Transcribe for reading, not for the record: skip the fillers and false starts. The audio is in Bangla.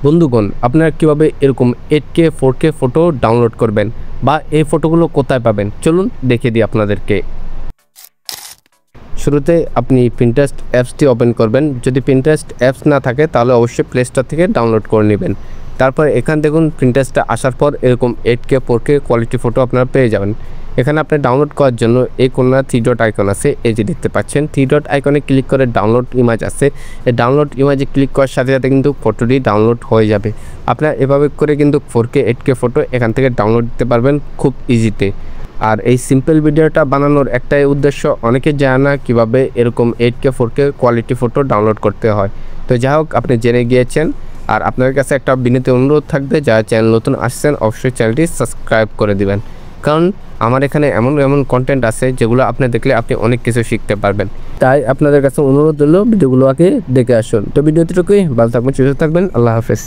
বন্ধুগণ, আপনারা কীভাবে এরকম 8K 4K ফটো ডাউনলোড করবেন বা এই ফটোগুলো কোথায় পাবেন চলুন দেখিয়ে দিই আপনাদেরকে। শুরুতে আপনি Pinterest অ্যাপসটি ওপেন করবেন। যদি Pinterest অ্যাপস না থাকে তাহলে অবশ্যই প্লে স্টোর থেকে ডাউনলোড করে নেবেন। তারপর এখান দেখুন Pinterest আসার পর এরকম 8K 4K কোয়ালিটি ফটো আপনারা পেয়ে যাবেন। এখানে আপনি ডাউনলোড করার জন্য এই কোণা 3 ডট আইকন আছে, এই যে দেখতে পাচ্ছেন 3 ডট আইকনে ক্লিক করে ডাউনলোড ইমেজ আছে। এই ডাউনলোড ইমেজে ক্লিক করার সাথে সাথে কিন্তু ফটোটি ডাউনলোড হয়ে যাবে। আপনারা এভাবে করে কিন্তু 4K 8K ফটো এখান থেকে ডাউনলোড দিতে পারবেন খুব ইজিতে। আর এই সিম্পল ভিডিওটা বানানোর একটাই উদ্দেশ্য, অনেকে জানে না কীভাবে এরকম 8K 4K quality photo download করতে হয়। তো যাই হোক, আপনি জেনে গিয়েছেন। আর আপনাদের কাছে একটা বিনীত অনুরোধ থাকবে, যারা চ্যানেল নতুন আসছেন অবশ্যই চ্যানেলটি সাবস্ক্রাইব করে দিবেন, কারণ আমার এখানে এমন এমন কন্টেন্ট আছে যেগুলো আপনি দেখলে আপনি অনেক কিছু শিখতে পারবেন। তাই আপনাদের কাছে অনুরোধ হলো ভিডিওগুলো আগে দেখে আসুন। তো ভিডিওটিটুকুই, ভালো থাকবেন, সুস্থ থাকবেন, আল্লাহ হাফেজ।